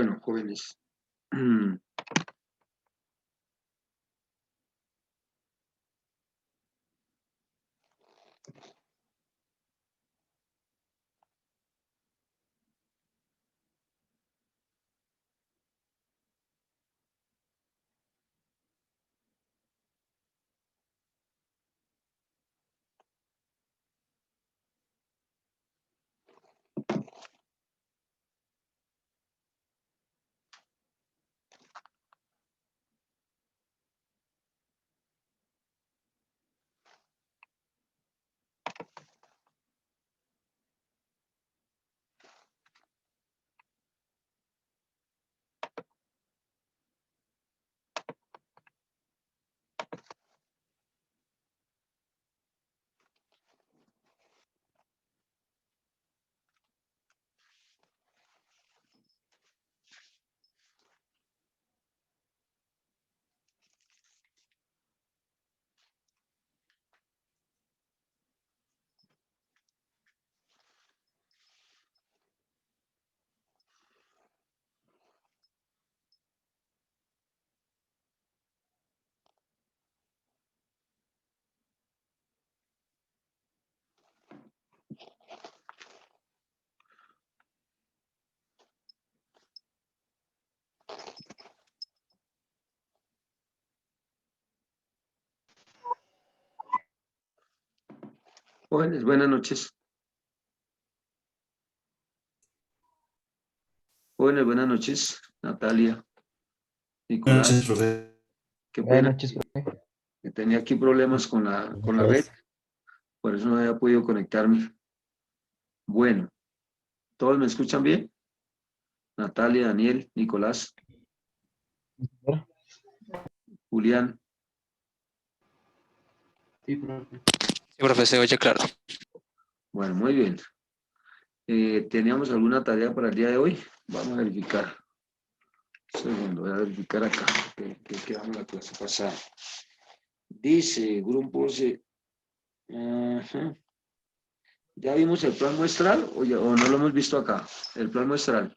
Bueno, jóvenes. Jóvenes, buenas noches. Jóvenes, buenas noches. Natalia, Buenas Nicolás. noches, profe. Qué Buenas pena noches, profe. que tenía aquí problemas con la red, por eso no había podido conectarme. Bueno, ¿todos me escuchan bien? Natalia, Daniel, Nicolás, Julián. Sí, profe. Sí, profe, se oye claro. Bueno, muy bien. ¿Teníamos alguna tarea para el día de hoy? Vamos a verificar. Un segundo, voy a verificar acá. Que quedamos la clase pasada. Dice, grupos. Ajá. ¿Ya vimos el plan muestral o no lo hemos visto acá? El plan muestral.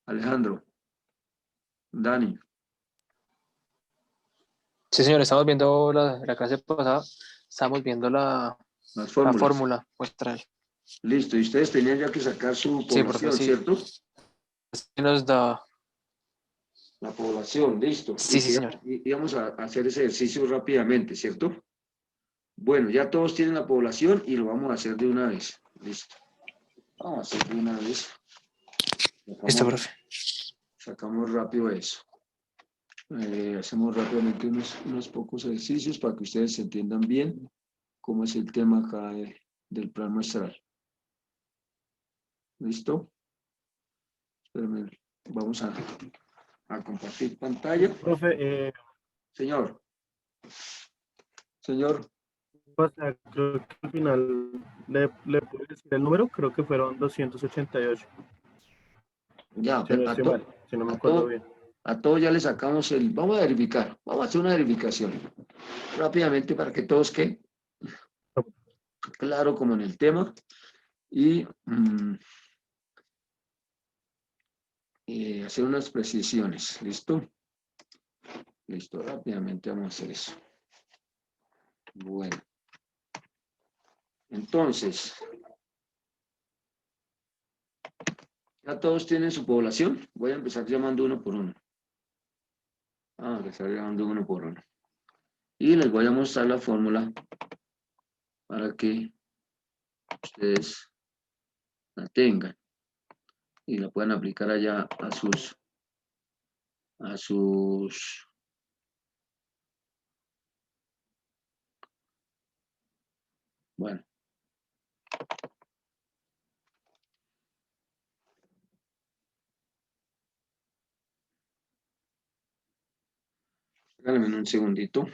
Alejandro, Dani. Sí, señor, estamos viendo la clase pasada, estamos viendo la Las fórmulas. fórmula muestral. Listo, y ustedes tenían ya que sacar su Sí, profe, población, sí. ¿cierto? Sí nos da... La población, listo. Sí, sí, señor. Y íbamos a hacer ese ejercicio rápidamente, ¿cierto? Bueno, ya todos tienen la población y lo vamos a hacer de una vez. Listo. Vamos a hacer de una vez. Listo, profe. Sacamos rápido eso. Hacemos rápidamente unos pocos ejercicios para que ustedes se entiendan bien cómo es el tema acá del plan muestral. ¿Listo? Espérenme, vamos a compartir pantalla. Profe, Señor. Señor. creo que al final le puedo decir el número, creo que fueron 288. Ya, Si no estoy mal, si no me acuerdo bien. a todos ya le sacamos vamos a verificar, vamos a hacer una verificación rápidamente para que todos queden claro como en el tema y hacer unas precisiones, ¿listo? Listo, rápidamente vamos a hacer eso. Bueno. Entonces, ¿ya todos tienen su población? Voy a empezar llamando uno por uno. Vamos a empezar llamando uno por uno. Y les voy a mostrar la fórmula para que ustedes la tengan y la puedan aplicar allá a sus bueno. Regálame un segundito.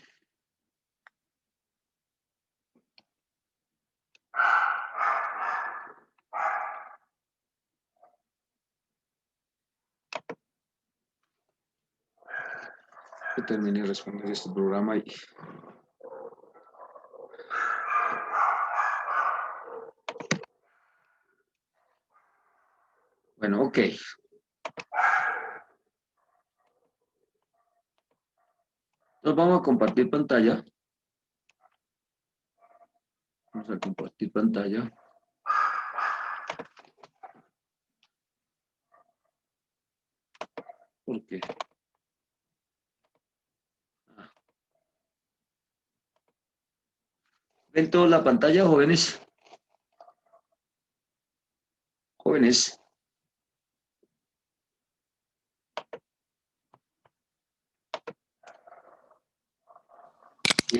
Que termine de responder este programa y bueno, Bueno, ok. Nos vamos a compartir pantalla. Vamos a compartir pantalla. ¿Por qué? ¿Ven toda la pantalla, jóvenes? Jóvenes.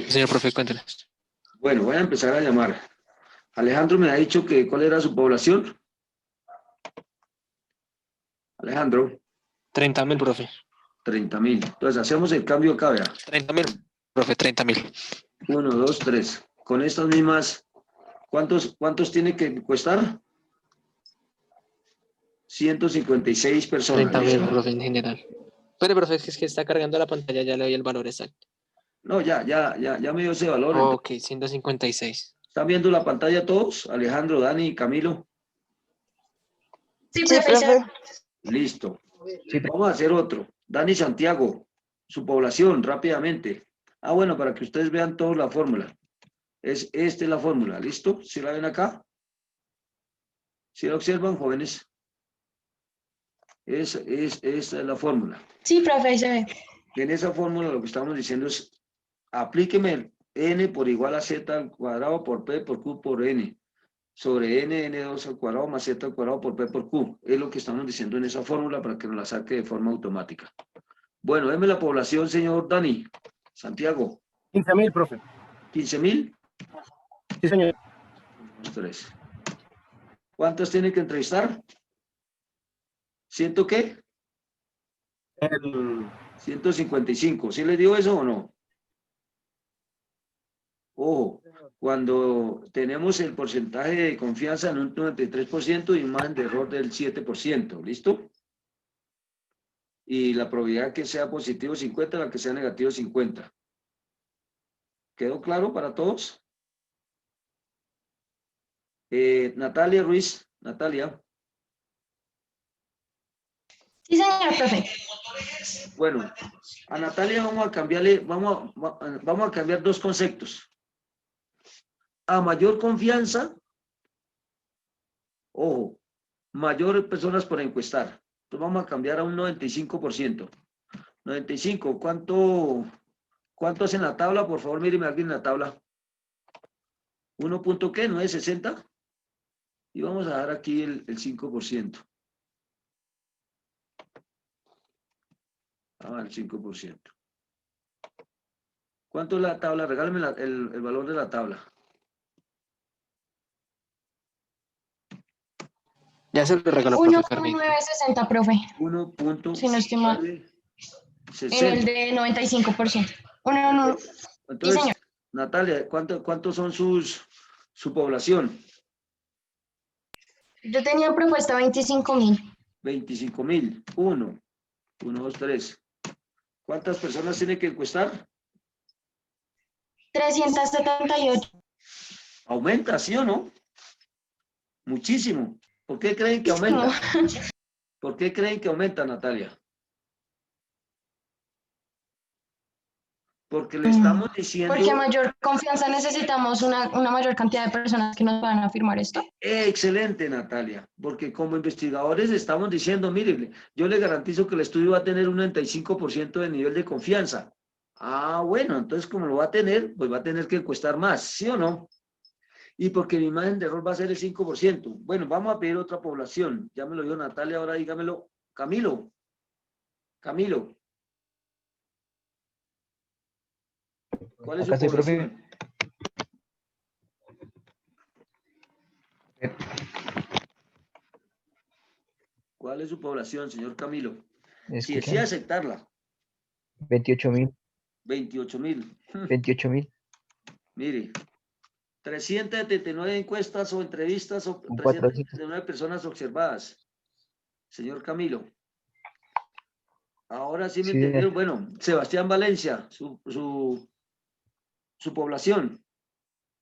Señor profe, cuéntenos. Bueno, voy a empezar a llamar. Alejandro me ha dicho que cuál era su población. Alejandro, 30.000, profe. 30.000. Entonces hacemos el cambio acá, vea. 30.000, profe, 30.000. 1, 2, 3. Con estas mismas, ¿cuántos tiene que costar? 156 personas. 30.000, ¿Listo? profe, en general. Pero, profe, es que está cargando la pantalla, ya le doy el valor exacto. No, ya me dio ese valor. Ok, 156. ¿Están viendo la pantalla todos? Alejandro, Dani, Camilo. Sí, Sí, profesor. profe. Listo. Vamos a hacer otro. Dani Santiago, su población, rápidamente. Ah, bueno, para que ustedes vean toda la fórmula. Esta es la fórmula, ¿listo? ¿Sí la ven acá? ¿Sí la observan, jóvenes? Esta es la fórmula. Sí, profe, se ve. En esa fórmula lo que estamos diciendo es, aplíqueme n por igual a z al cuadrado por p por q por n. Sobre n2 al cuadrado más z al cuadrado por p por q. Es lo que estamos diciendo en esa fórmula para que nos la saque de forma automática. Bueno, deme la población, señor Dani. Santiago. 15.000, profe. 15.000. Sí, señor. 3. ¿Cuántos tiene que entrevistar? ¿Ciento qué? 155. ¿Sí les dio eso o no? Ojo, cuando tenemos el porcentaje de confianza en un 93% y un margen de error del 7%, ¿listo? Y la probabilidad que sea positivo 50, la que sea negativo 50. ¿Quedó claro para todos? Natalia Ruiz, Natalia. Sí, señor, profe. Bueno, a Natalia vamos a cambiarle, vamos a cambiar dos conceptos. A mayor confianza, ojo, mayor personas por encuestar. Entonces vamos a cambiar a un 95%. 95, ¿cuánto es en la tabla? Por favor, míreme alguien en la tabla. 1 punto qué, 960. Y vamos a dar aquí el 5%. Ah, el 5%. ¿Cuánto es la tabla? Regálame el valor de la tabla. Ya se lo regaló, profe, permítame. 1,960, profe. 1.960. Si no estoy mal. En el de 95%. No. Sí, Entonces, señor. Natalia, ¿cuántos son su población? Yo tenía propuesta 25.000. 25.000. 1, 2, 3. ¿Cuántas personas tiene que encuestar? 378. ¿Aumenta, sí o no? Muchísimo. ¿Por qué creen que aumenta? ¿Por qué creen que aumenta, Natalia? Porque le estamos diciendo... Porque a mayor confianza necesitamos una mayor cantidad de personas que nos van a firmar esto. Excelente, Natalia, porque como investigadores estamos diciendo, mire, yo le garantizo que el estudio va a tener un 95% de nivel de confianza. Ah, bueno, entonces como lo va a tener, pues va a tener que encuestar más, ¿sí o no? Y porque mi margen de error va a ser el 5%. Bueno, vamos a pedir otra población. Ya me lo dio Natalia, ahora dígamelo. Camilo. ¿Cuál es su Acá estoy, profe. población? ¿Cuál es su población, señor Camilo? ¿Me Si escuchan? desea aceptarla. 28.000. 28.000. 28.000. Mire, 379 encuestas o entrevistas o Con 379 personas observadas. Señor Camilo. Ahora sí me Sí, entendieron. Bueno, Sebastián Valencia, su población.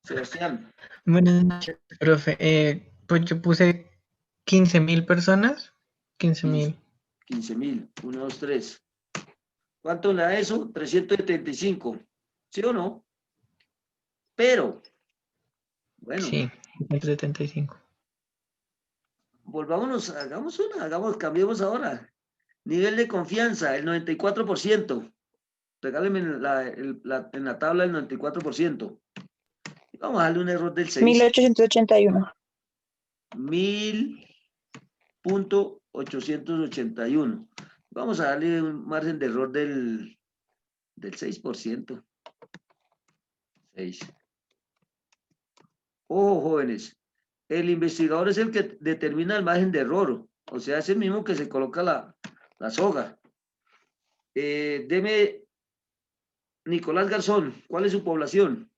Sebastián. Buenas noches, profe. Pues yo puse 15.000 personas 15.000. 15.000. 1, 2, 3. ¿Cuánto le da eso? 375. ¿Sí o no? Pero, bueno, Sí, 175. volvámonos, cambiemos ahora. Nivel de confianza, el 94%. Regáleme en la tabla el 94%. Vamos a darle un error del 6. 1881. 1000.881. Vamos a darle un margen de error del 6%. 6. Ojo, jóvenes. El investigador es el que determina el margen de error. O sea, es el mismo que se coloca la soga. Deme, Nicolás Garzón, ¿cuál es su población?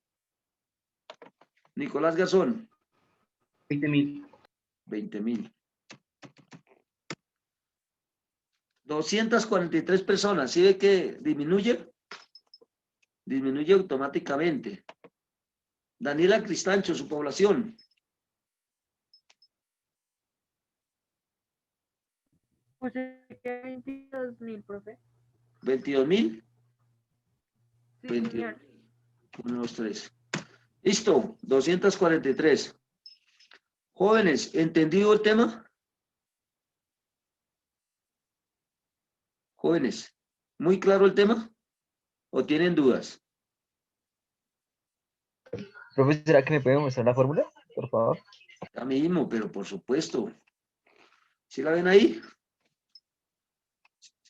Nicolás Garzón. 20.000. 20.000. 243 personas. ¿Sí ve que disminuye? Disminuye automáticamente. Daniela Cristancho, su población. Pues 22.000, profe. 22.000. Sí, 20. señor. 1, 2, 3. Listo, 243. Jóvenes, ¿entendido el tema? Jóvenes, ¿muy claro el tema? ¿O tienen dudas? Profe, ¿será que me puede mostrar la fórmula, por favor? Ya mismo, pero por supuesto. ¿Sí la ven ahí?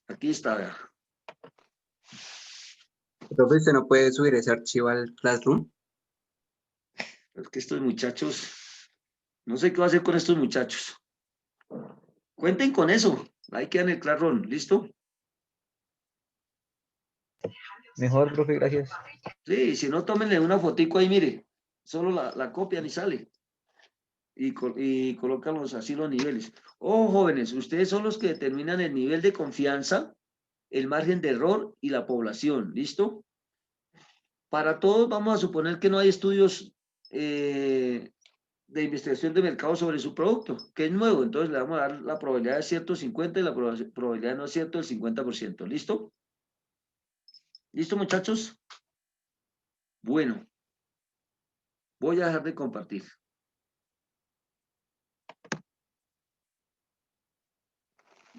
Aquí está, vea. Profe, ¿usted no puede subir ese archivo al Classroom? Es que estos muchachos, no sé qué va a hacer con estos muchachos. Cuenten con eso. Ahí queda en el Classroom, ¿listo? Mejor, profe, gracias. Sí, si no, tómenle una fotico ahí, mire. Solo la copian y sale. Y colocan así los niveles. Oh, jóvenes, ustedes son los que determinan el nivel de confianza, el margen de error y la población, ¿listo? Para todos vamos a suponer que no hay estudios de investigación de mercado sobre su producto, que es nuevo, entonces le vamos a dar la probabilidad de cierto 50 y la probabilidad de no cierto del 50%, ¿listo? ¿Listo, muchachos? Bueno, voy a dejar de compartir.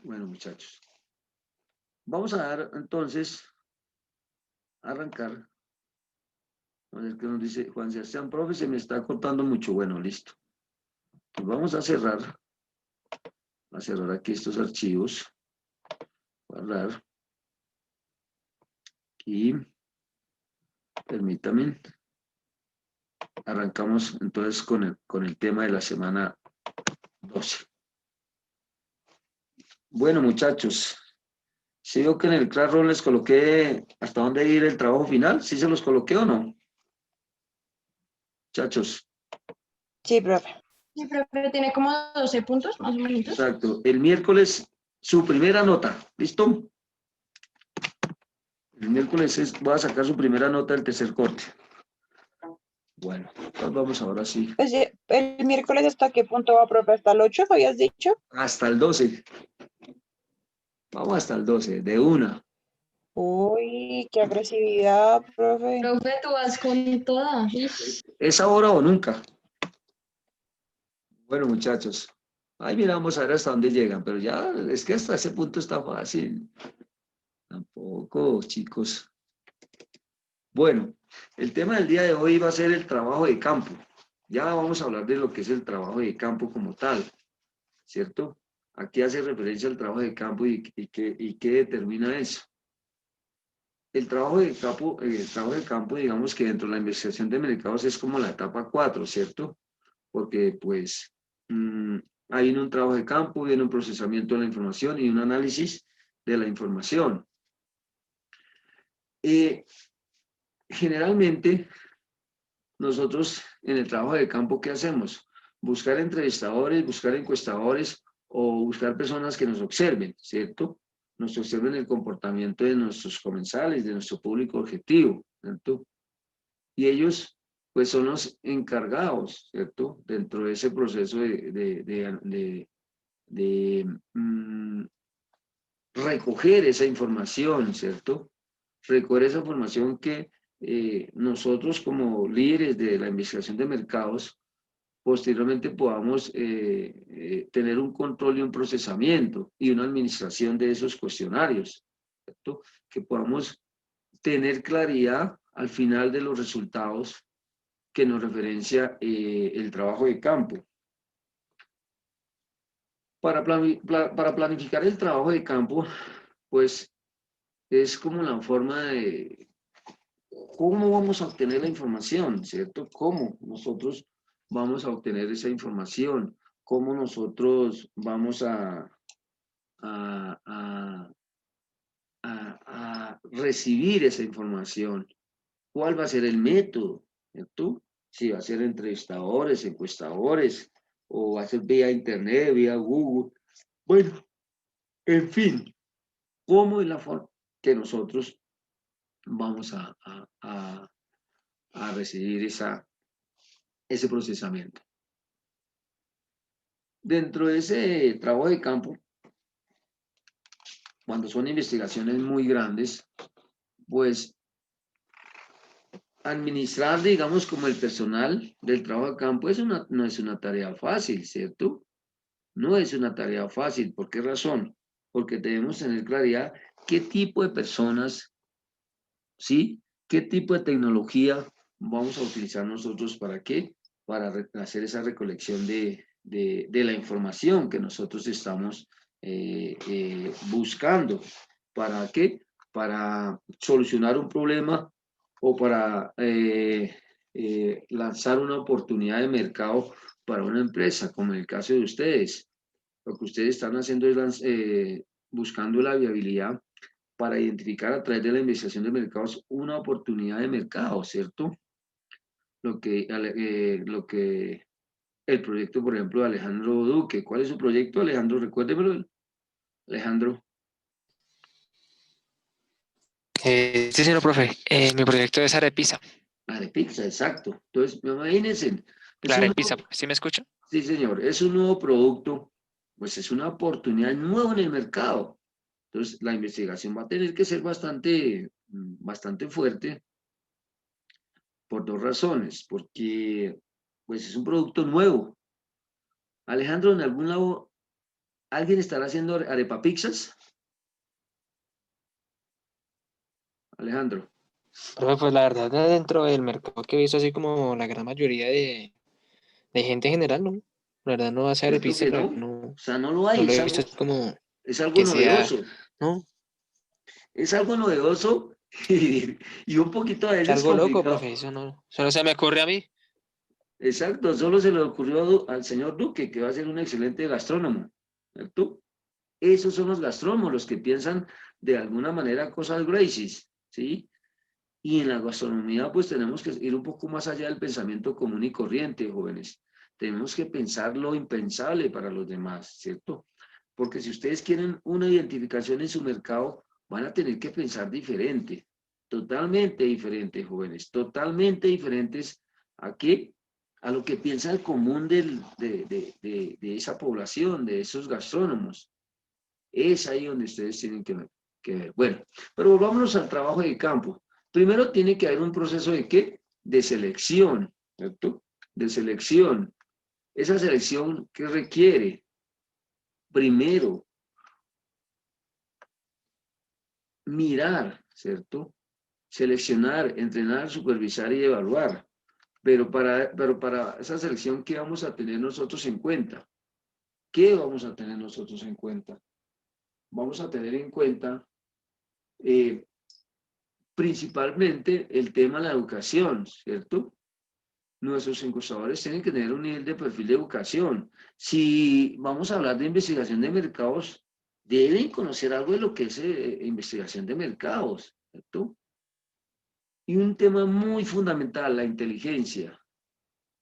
Bueno, muchachos. Vamos a dar entonces, arrancar. A ver qué nos dice Juan Sebastián, profe, se me está cortando mucho. Bueno, listo. Pues vamos a cerrar aquí estos archivos. Guardar. Y permítame. Arrancamos entonces con el tema de la semana 12. Bueno, muchachos. ¿Sí veo que en el Classroom les coloqué hasta dónde ir el trabajo final? ¿Sí se los coloqué o no? Muchachos. Sí, profe. Sí, profe, tiene como 12 puntos, más o menos. Exacto. El miércoles, su primera nota. ¿Listo? El miércoles voy a sacar su primera nota del tercer corte. Bueno, pues vamos ahora sí. Pues, ¿el miércoles hasta qué punto va, profe? ¿Hasta el 8, habías dicho? Hasta el 12. Vamos hasta el 12, de una. Uy, qué agresividad, profe. Profe, tú vas con toda. ¿Es ahora o nunca? Bueno, muchachos. Ahí miramos a ver hasta dónde llegan, pero ya es que hasta ese punto está fácil. Tampoco, chicos. Bueno, el tema del día de hoy va a ser el trabajo de campo. Ya vamos a hablar de lo que es el trabajo de campo como tal, ¿cierto? Aquí hace referencia al trabajo de campo y qué determina eso. El trabajo de campo, digamos que dentro de la investigación de mercados es como la etapa 4, ¿cierto? Porque pues ahí viene un trabajo de campo, viene un procesamiento de la información y un análisis de la información. Generalmente, nosotros en el trabajo de campo, ¿qué hacemos? Buscar entrevistadores, buscar encuestadores o buscar personas que nos observen, ¿cierto? Nos observen el comportamiento de nuestros comensales, de nuestro público objetivo, ¿cierto? Y ellos, pues, son los encargados, ¿cierto? Dentro de ese proceso de recoger esa información, ¿cierto? Recoger esa información que nosotros como líderes de la investigación de mercados posteriormente podamos tener un control y un procesamiento y una administración de esos cuestionarios, ¿cierto? Que podamos tener claridad al final de los resultados que nos referencia el trabajo de campo. Para planificar el trabajo de campo, pues es como la forma de cómo vamos a obtener la información, ¿cierto? ¿Cómo nosotros vamos a obtener esa información? ¿Cómo nosotros vamos a recibir esa información? ¿Cuál va a ser el método? ¿Cierto? Si va a ser entrevistadores, encuestadores, o va a ser vía internet, vía Google. Bueno, en fin, ¿cómo es la forma que nosotros vamos a recibir ese procesamiento? Dentro de ese trabajo de campo, cuando son investigaciones muy grandes, pues administrar, digamos, como el personal del trabajo de campo no es una tarea fácil, ¿cierto? No es una tarea fácil. ¿Por qué razón? Porque debemos tener claridad qué tipo de personas, ¿sí? ¿Qué tipo de tecnología vamos a utilizar nosotros para qué? Para hacer esa recolección de la información que nosotros estamos buscando. ¿Para qué? Para solucionar un problema o para lanzar una oportunidad de mercado para una empresa, como en el caso de ustedes. Lo que ustedes están haciendo es buscando la viabilidad para identificar a través de la investigación de mercados una oportunidad de mercado, ¿cierto? Lo que el proyecto, por ejemplo, de Alejandro Duque. ¿Cuál es su proyecto, Alejandro? Recuérdemelo, Alejandro. Sí, señor profe. Mi proyecto es Arepisa. Arepisa, exacto. Entonces, imagínense, La es un, Arepisa, ¿sí me escucha? sí, señor, es un nuevo producto, pues es una oportunidad nueva en el mercado. Entonces, la investigación va a tener que ser bastante fuerte por dos razones, porque pues es un producto nuevo. Alejandro, ¿en algún lado alguien estará haciendo arepapizzas? Alejandro. Profe, pues la verdad, dentro del mercado que he visto, así como la gran mayoría de gente en general, ¿no? La verdad no hace ¿Cierto Arepisa, que la no? verdad O no, sea, no lo no hay, lo he visto así como es algo que sea, novedoso. ¿no? Es algo novedoso y un poquito a Es veces algo loco, complicado. profe, eso no, solo se me ocurre a mí. Exacto, solo se le ocurrió al señor Duque, que va a ser un excelente gastrónomo, ¿cierto? Esos son los gastrónomos, los que piensan de alguna manera cosas gracies, ¿sí? Y en la gastronomía, pues tenemos que ir un poco más allá del pensamiento común y corriente, jóvenes. Tenemos que pensar lo impensable para los demás, ¿cierto? Porque si ustedes quieren una identificación en su mercado, van a tener que pensar diferente, totalmente diferente, jóvenes, totalmente diferentes a qué, a lo que piensa el común de esa población, de esos gastrónomos. Es ahí donde ustedes tienen que ver. Bueno, pero volvámonos al trabajo de campo. Primero tiene que haber un proceso de ¿qué? De selección, ¿cierto? De selección. Esa selección que requiere, primero, mirar, ¿cierto? Seleccionar, entrenar, supervisar y evaluar. Pero para esa selección, ¿qué vamos a tener nosotros en cuenta? ¿Qué vamos a tener nosotros en cuenta? Vamos a tener en cuenta principalmente el tema de la educación, ¿cierto? Nuestros encuestadores tienen que tener un nivel de perfil de educación. Si vamos a hablar de investigación de mercados, deben conocer algo de lo que es investigación de mercados, ¿cierto? Y un tema muy fundamental, la inteligencia.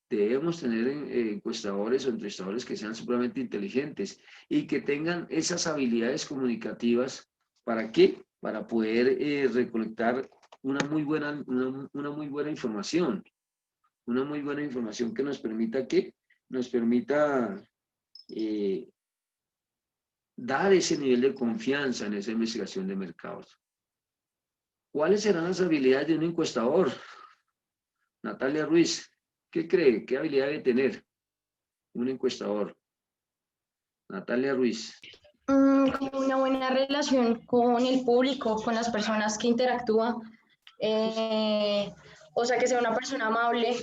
Debemos tener encuestadores o entrevistadores que sean supremamente inteligentes y que tengan esas habilidades comunicativas. ¿Para qué? Para poder recolectar una muy buena información. Una muy buena información que nos permita, ¿qué? Nos permita dar ese nivel de confianza en esa investigación de mercados. ¿Cuáles serán las habilidades de un encuestador? Natalia Ruiz, ¿qué cree? ¿Qué habilidad debe tener un encuestador? Natalia Ruiz. Como una buena relación con el público, con las personas que interactúan. O sea, que sea una persona amable.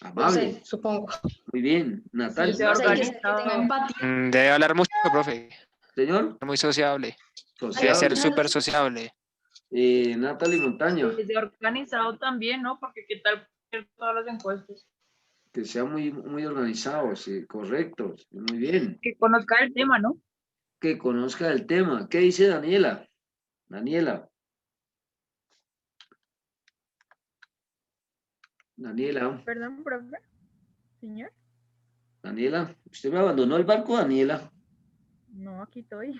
Amable. No sé, supongo. Muy bien. Sí, Natalia. o sea, que tenga empatía. Debe hablar mucho, profe. Señor. Muy sociable. Debe Sociable. ser súper sociable. Natalie Montaño. Que sea organizado también, ¿no? Porque qué tal todas las encuestas. Que sea muy, muy organizado, sí, correcto, muy bien. Que conozca el tema, ¿no? Que conozca el tema. ¿Qué dice Daniela? Daniela. Daniela. Perdón, profe. Señor. Daniela, ¿usted me abandonó el barco, Daniela? No, aquí estoy.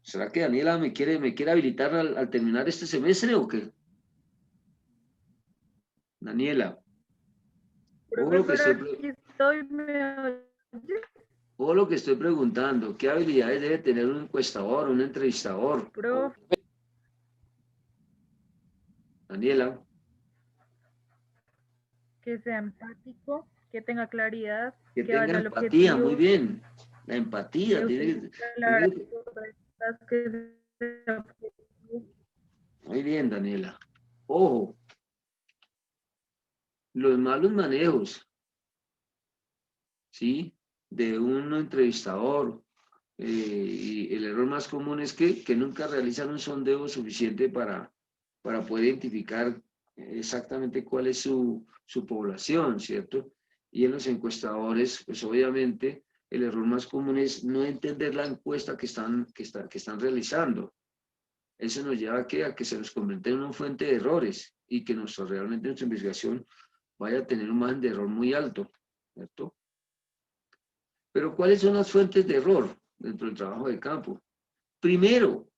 ¿Será que Daniela me quiere habilitar al terminar este semestre o qué? Daniela. Profe, pero aquí estoy, ¿me oye? O lo que estoy preguntando, ¿qué habilidades debe tener un encuestador, un entrevistador? Profe. Daniela. Que sea empático, que tenga claridad, Que vaya tenga al empatía, objetivo, muy bien. La empatía. Muy bien, Daniela. Ojo. Los malos manejos, ¿sí? De un entrevistador. Y el error más común es que nunca realizan un sondeo suficiente para poder identificar exactamente cuál es su población, ¿cierto? Y en los encuestadores, pues obviamente, el error más común es no entender la encuesta que están realizando. Eso nos lleva a que se nos convierta en una fuente de errores y que realmente nuestra investigación vaya a tener un margen de error muy alto, ¿cierto? Pero ¿cuáles son las fuentes de error dentro del trabajo de campo? Primero,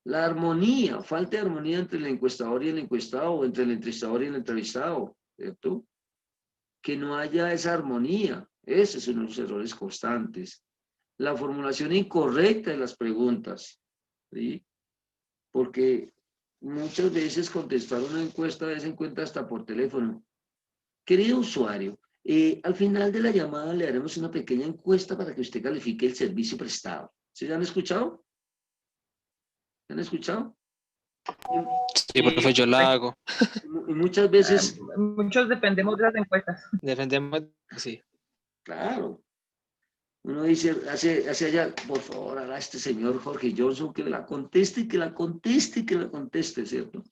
la armonía, falta de armonía entre el encuestador y el encuestado, o entre el entrevistador y el entrevistado, ¿cierto? Que no haya esa armonía, ese es uno de los errores constantes. La formulación incorrecta de las preguntas, ¿sí? Porque muchas veces contestar una encuesta se encuentra hasta por teléfono. Querido usuario, al final de la llamada le haremos una pequeña encuesta para que usted califique el servicio prestado. ¿Sí han escuchado? ¿Han escuchado? Sí, profe, yo la hago. Y muchas veces... Muchos dependemos de las encuestas. Defendemos, sí. Claro. Uno dice, hace allá, por favor, haga este señor Jorge Johnson que la conteste, que la conteste, que la conteste, ¿cierto?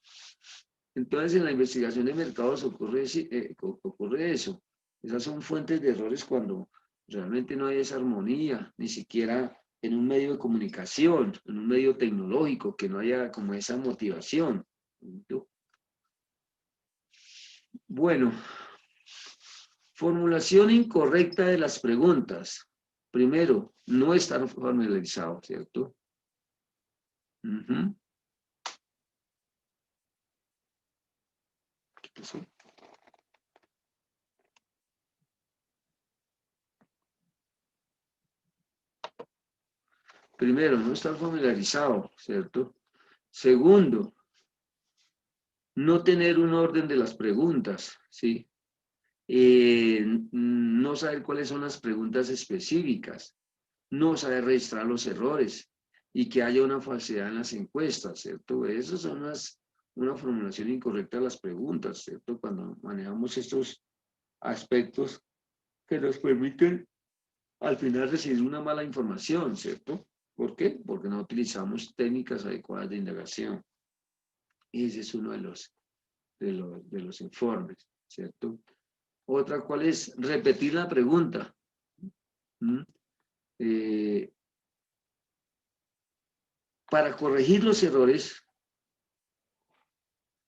Entonces, en la investigación de mercados ocurre eso. Esas son fuentes de errores cuando realmente no hay esa armonía, ni siquiera en un medio de comunicación, en un medio tecnológico, que no haya como esa motivación. Bueno, formulación incorrecta de las preguntas. Primero, no estar familiarizado, ¿cierto? ¿Qué pasó? Primero, no estar familiarizado, ¿cierto? Segundo, no tener un orden de las preguntas, ¿sí? No saber cuáles son las preguntas específicas, no saber registrar los errores y que haya una falsedad en las encuestas, ¿cierto? Esas son una formulación incorrecta de las preguntas, ¿cierto? Cuando manejamos estos aspectos que nos permiten al final recibir una mala información, ¿cierto? ¿Por qué? Porque no utilizamos técnicas adecuadas de indagación. Ese es uno de los informes, ¿cierto? Otra, ¿cuál es? Repetir la pregunta. Para corregir los errores,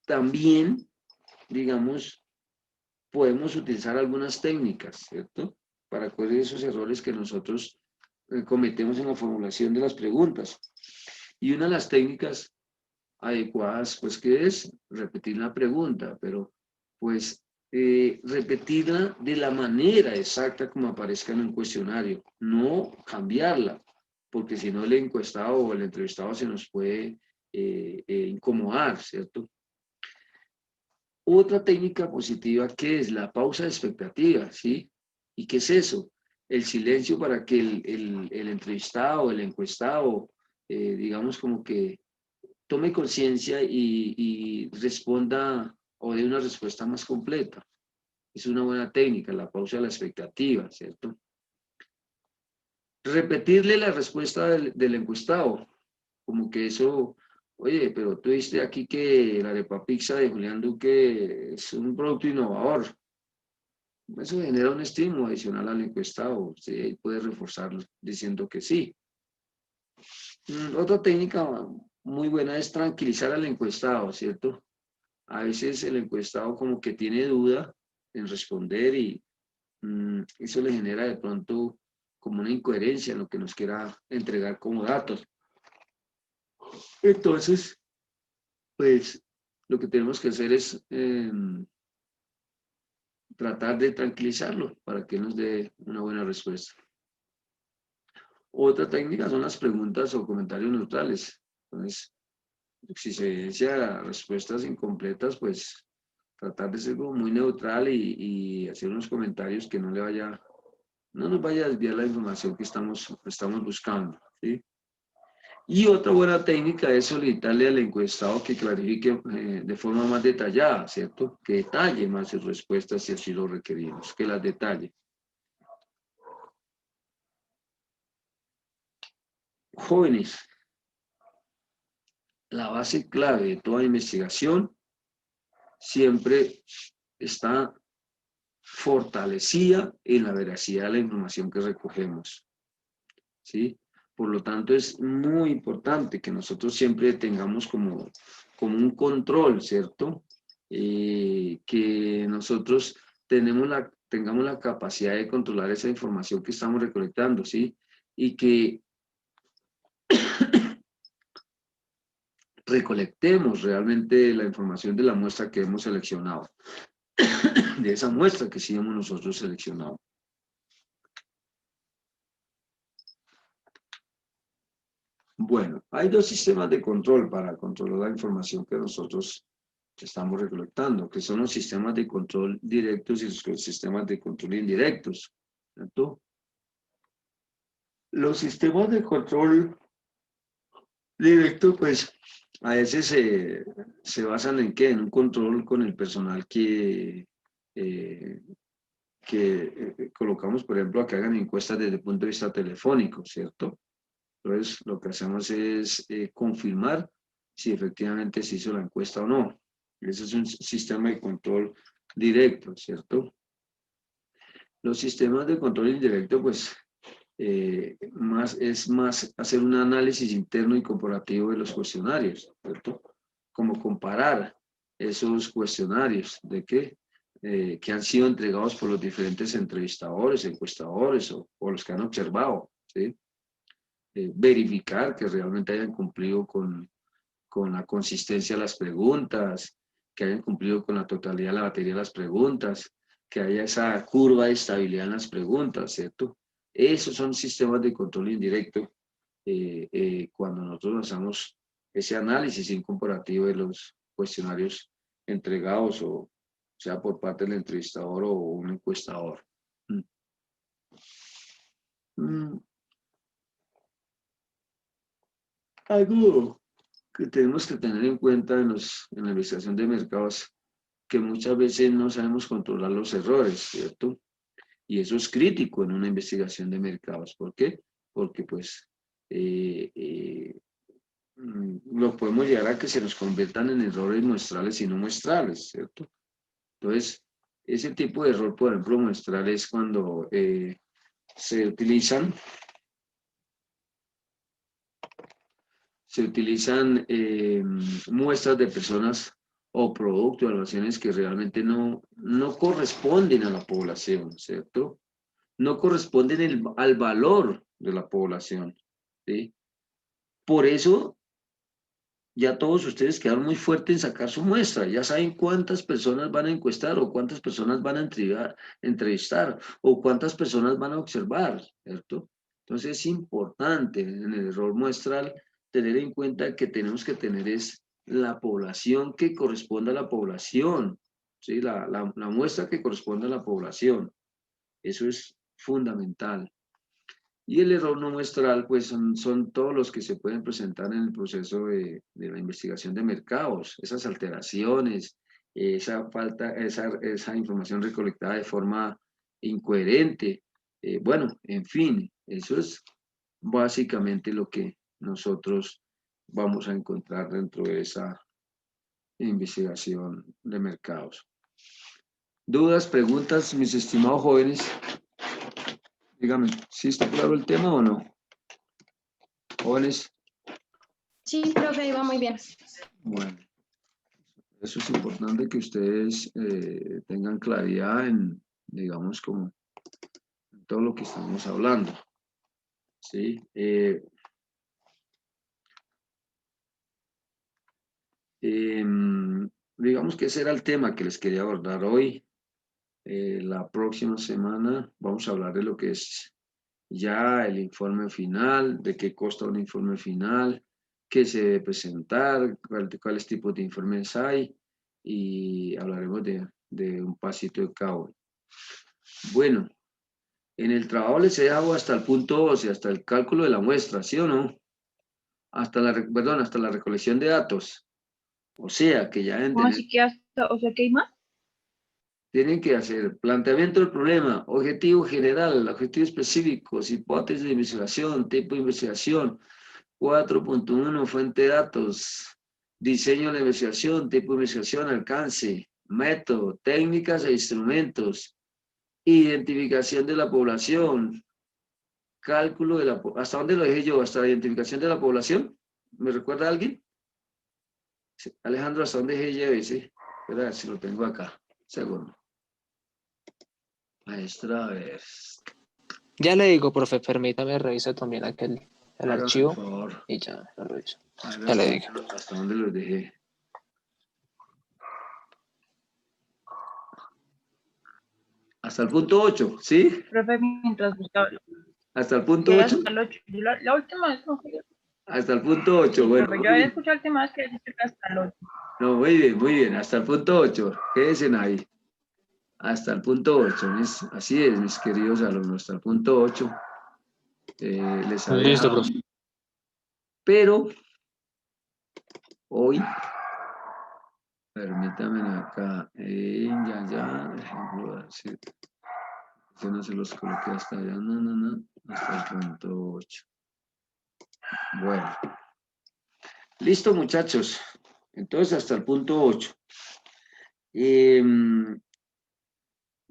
también, digamos, podemos utilizar algunas técnicas, ¿cierto? Para corregir esos errores que nosotros cometemos en la formulación de las preguntas. Y una de las técnicas adecuadas, pues, ¿qué es? Repetir la pregunta, pero, pues, repetirla de la manera exacta como aparezca en un cuestionario, no cambiarla. porque si no el encuestado o el entrevistado se nos puede incomodar, ¿cierto? Otra técnica positiva que es la pausa de expectativa, ¿sí? ¿Y qué es eso? El silencio para que el entrevistado, el encuestado, digamos como que tome conciencia y responda o dé una respuesta más completa. Es una buena técnica, la pausa de la expectativa, ¿cierto? Repetirle la respuesta del encuestado, como que eso, oye, pero tú viste aquí que la arepa pizza de Julián Duque es un producto innovador. Eso genera un estímulo adicional al encuestado, ¿sí? Puede reforzarlo diciendo que sí. Otra técnica muy buena es tranquilizar al encuestado, ¿cierto? A veces el encuestado como que tiene duda en responder y eso le genera de pronto como una incoherencia en lo que nos quiera entregar como datos. Entonces, pues lo que tenemos que hacer es tratar de tranquilizarlo para que nos dé una buena respuesta. Otra técnica son las preguntas o comentarios neutrales. Entonces, si se evidencia respuestas incompletas, pues tratar de ser como muy neutral y hacer unos comentarios que no nos vaya a desviar la información que estamos buscando, ¿sí? Y otra buena técnica es solicitarle al encuestado que clarifique de forma más detallada, ¿cierto? Que detalle más sus respuestas si así lo requerimos, que las detalle. Jóvenes, la base clave de toda investigación siempre está fortalecida en la veracidad de la información que recogemos, ¿sí? Por lo tanto, es muy importante que nosotros siempre tengamos como un control, ¿cierto? Que nosotros tengamos la capacidad de controlar esa información que estamos recolectando, ¿sí? Y que recolectemos realmente la información de la muestra que hemos seleccionado, de esa muestra que sí hemos nosotros seleccionado. Bueno, hay dos sistemas de control para controlar la información que nosotros estamos recolectando, que son los sistemas de control directos y los sistemas de control indirectos, ¿cierto? Los sistemas de control directo, pues, a veces se basan en ¿qué? En un control con el personal que colocamos, por ejemplo, a que hagan encuestas desde el punto de vista telefónico, ¿cierto? Entonces, lo que hacemos es confirmar si efectivamente se hizo la encuesta o no. Ese es un sistema de control directo, ¿cierto? Los sistemas de control indirecto, pues, es más hacer un análisis interno y comparativo de los cuestionarios, ¿cierto? Como comparar esos cuestionarios de que han sido entregados por los diferentes entrevistadores, encuestadores o los que han observado, ¿sí? Verificar que realmente hayan cumplido con la consistencia de las preguntas, que hayan cumplido con la totalidad de la batería de las preguntas, que haya esa curva de estabilidad en las preguntas, ¿cierto? Esos son sistemas de control indirecto cuando nosotros hacemos ese análisis en comparativo de los cuestionarios entregados, o sea por parte del entrevistador o un encuestador. Algo que tenemos que tener en cuenta en la investigación de mercados, que muchas veces no sabemos controlar los errores, ¿cierto? Y eso es crítico en una investigación de mercados. ¿Por qué? Porque pues lo podemos llegar a que se nos conviertan en errores muestrales y no muestrales, ¿cierto? Entonces, ese tipo de error, por ejemplo, muestral es cuando se utilizan muestras de personas o productos, evaluaciones que realmente no corresponden a la población, ¿cierto? No corresponden al valor de la población, ¿sí? Por eso, ya todos ustedes quedaron muy fuertes en sacar su muestra, ya saben cuántas personas van a encuestar o cuántas personas van a entrevistar o cuántas personas van a observar, ¿cierto? Entonces es importante en el error muestral tener en cuenta que tenemos que tener es la población que corresponde a la población, ¿sí? La muestra que corresponde a la población. Eso es fundamental. Y el error no muestral, pues son todos los que se pueden presentar en el proceso de la investigación de mercados, esas alteraciones, esa falta, esa información recolectada de forma incoherente. Bueno, en fin, eso es básicamente lo que nosotros vamos a encontrar dentro de esa investigación de mercados. ¿Dudas, preguntas, mis estimados jóvenes? Dígame, ¿sí está claro el tema o no? Jóvenes. Sí, profe, iba muy bien. Bueno, eso es importante que ustedes tengan claridad en, digamos, como en todo lo que estamos hablando. ¿Sí? Digamos que ese era el tema que les quería abordar hoy. La próxima semana vamos a hablar de lo que es ya el informe final, de qué consta un informe final, qué se debe presentar, cuáles tipos de informes hay, y hablaremos de un pasito de cabo. Bueno, en el trabajo les he dado hasta el punto 12, hasta el cálculo de la muestra, ¿sí o no? Hasta la recolección de datos. O sea, que ya deben ¿Cómo tener, así que hasta, o sea, que hay más? tienen que hacer planteamiento del problema, objetivo general, objetivo específicos, hipótesis de investigación, tipo de investigación, 4.1 fuente de datos, diseño de la investigación, tipo de investigación, alcance, método, técnicas e instrumentos, identificación de la población, cálculo de la... ¿Hasta dónde lo dejé yo? ¿Hasta la identificación de la población? ¿Me recuerda alguien? Sí. Alejandro, ¿hasta dónde dejé yo ese? Espera a ver si lo tengo acá. Segundo. Maestra, a ver. Ya le digo, profe, permítame revisar también aquel el Hágame el archivo favor. y ya lo reviso. A ver Ya le digo. hasta dónde los dejé. Hasta el punto 8, ¿sí? Profe, mientras buscaba, Hasta el punto ya 8. hasta el 8. La última vez no fue. Hasta el punto 8, Sí, bueno. profe, yo había escuchado la última vez que dijiste que hasta el 8. No, muy bien, muy bien. Hasta el punto 8. Quédense ahí. Hasta el punto 8. Así es, mis queridos alumnos. Hasta el punto 8. Les había Listo, dejado. profe. Pero hoy, permítanme acá. Ya. Ejemplo, yo no se los coloqué hasta allá. No. Hasta el punto 8. Bueno. Listo, muchachos. Entonces, hasta el punto 8.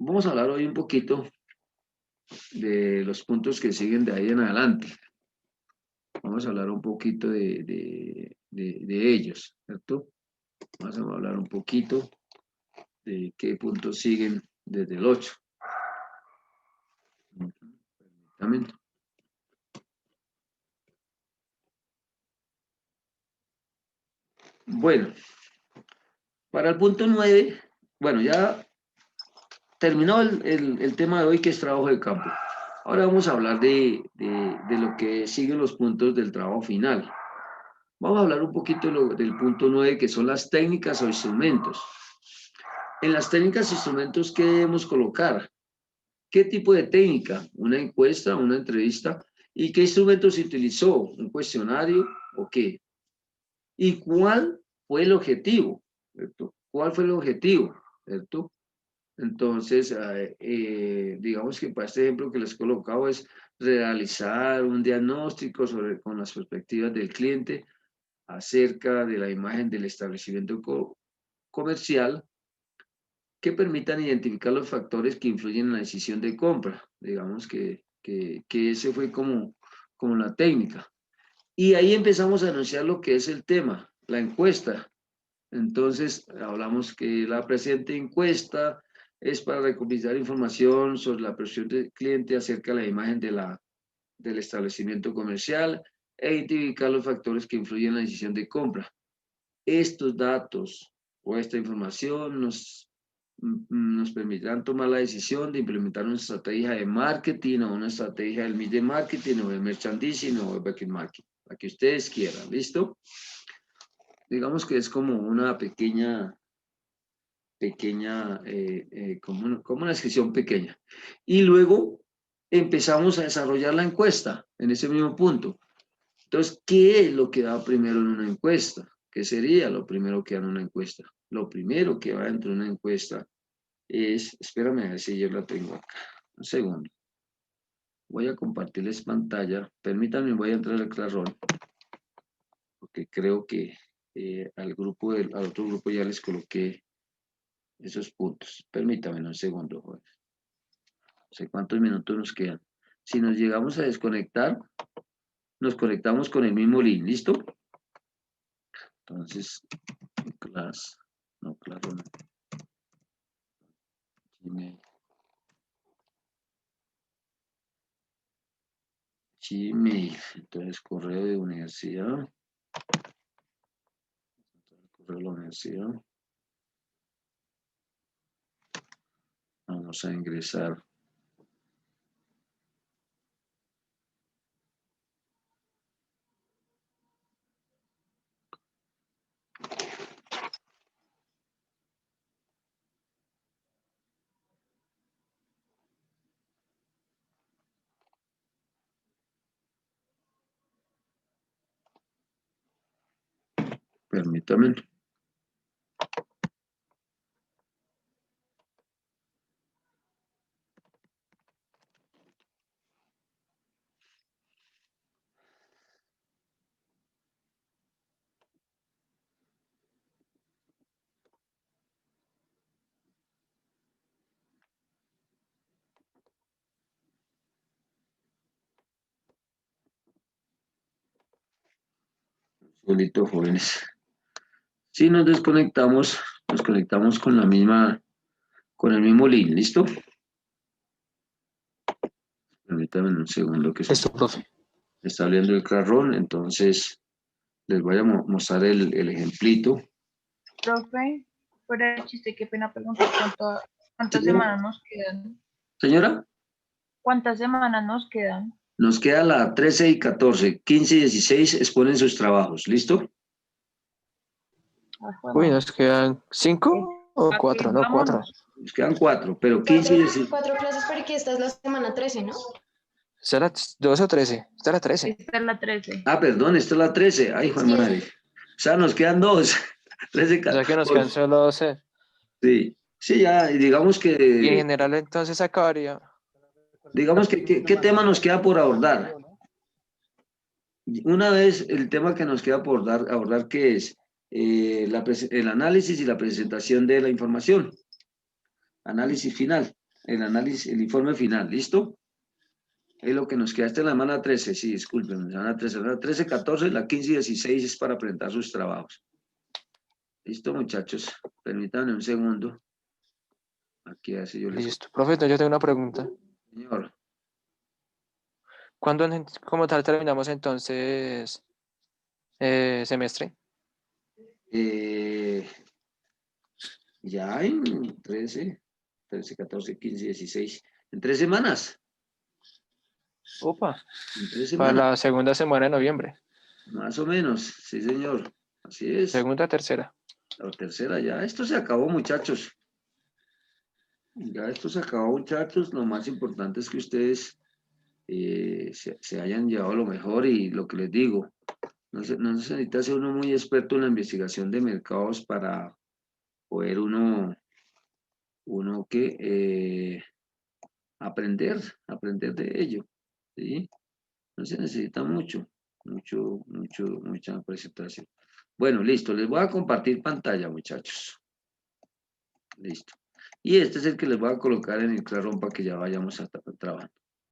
Vamos a hablar hoy un poquito de los puntos que siguen de ahí en adelante. Vamos a hablar un poquito de ellos, ¿cierto? Vamos a hablar un poquito de qué puntos siguen desde el 8. Permítame. Bueno, para el punto 9, bueno, ya terminó el tema de hoy, que es trabajo de campo. Ahora vamos a hablar de lo que siguen los puntos del trabajo final. Vamos a hablar un poquito del punto 9, que son las técnicas o instrumentos. En las técnicas e instrumentos, ¿qué debemos colocar? ¿Qué tipo de técnica? ¿Una encuesta, una entrevista? ¿Y qué instrumento se utilizó? ¿Un cuestionario o qué? ¿Y cuál fue el objetivo? ¿Cierto? ¿Cuál fue el objetivo? ¿Cierto? Entonces, digamos que para este ejemplo que les he colocado es realizar un diagnóstico con las perspectivas del cliente acerca de la imagen del establecimiento comercial, que permitan identificar los factores que influyen en la decisión de compra. Digamos que ese fue como la técnica. Y ahí empezamos a anunciar lo que es el tema, la encuesta. Entonces, hablamos que la presente encuesta es para recopilar información sobre la percepción del cliente acerca de la imagen del establecimiento comercial e identificar los factores que influyen en la decisión de compra. Estos datos o esta información nos nos permitirán tomar la decisión de implementar una estrategia de marketing o una estrategia del mix de marketing o de merchandising o de back-end marketing, la que ustedes quieran, ¿listo? Digamos que es como una pequeña, como una descripción pequeña. Y luego empezamos a desarrollar la encuesta en ese mismo punto. Entonces, ¿qué es lo que da primero en una encuesta? ¿Qué sería lo primero que da en una encuesta? Lo primero que va dentro de una encuesta es, espérame a ver si yo la tengo acá. Un segundo. Voy a compartirles pantalla. Permítanme, voy a entrar al Classroom. Porque creo que al otro grupo ya les coloqué esos puntos. Permítanme un segundo, joder. No sé cuántos minutos nos quedan. Si nos llegamos a desconectar, nos conectamos con el mismo link, ¿listo? Entonces, Classroom. Gmail, entonces correo de universidad. Correo de la universidad. Vamos a ingresar. Permítame. Solito, jóvenes. Si nos desconectamos, nos conectamos con el mismo link, ¿listo? Permítanme un segundo que Esto, profe. está abriendo el Classroom, entonces les voy a mostrar el ejemplito. Profe, fuera de chiste, qué pena preguntar cuántas Señora. semanas nos quedan. Señora, ¿Cuántas semanas nos quedan? nos queda la 13 y 14, 15 y 16 exponen sus trabajos, ¿listo? Uy, nos quedan 5 o 4, no, 4. Nos quedan 4, pero 15 y 16. 4 clases porque esta es la semana 13, ¿no? ¿Será 12 o 13? Esta es la 13. Esta es la 13. Ah, perdón, esta es la 13. Ay, Juan Sí. madre. O sea, nos quedan 2. 13, O sea 14. que nos quedan solo 12. Sí, sí, ya, y digamos Y en que, general entonces acabaría. ¿qué tema nos queda por abordar? Una vez el tema que nos queda por abordar que es el análisis y la presentación de la información. Análisis final, el informe final, ¿listo? Es lo que nos queda. Esta es la semana 13, sí, disculpen, la semana 13, la 13, 14, la 15 y 16 es para presentar sus trabajos. ¿Listo, muchachos? Permítanme un segundo. Aquí así yo les... Listo. Profe, yo tengo una pregunta. Señor. ¿Cuándo como tal terminamos entonces semestre? Ya en 13, 14, 15, 16. En 3 semanas. Opa, En 3 para semanas. la segunda semana de noviembre. Más o menos. Sí, señor. Así es. Segunda, tercera. La tercera ya. Esto se acabó, muchachos. Ya esto se acabó, muchachos. Lo más importante es que ustedes se hayan llevado lo mejor y lo que les digo. No se necesita ser uno muy experto en la investigación de mercados para poder uno que aprender de ello, ¿sí? No se necesita mucha presentación. Bueno, listo, les voy a compartir pantalla, muchachos. Listo. Y este es el que les voy a colocar en el Classroom para que ya vayamos a trabajar.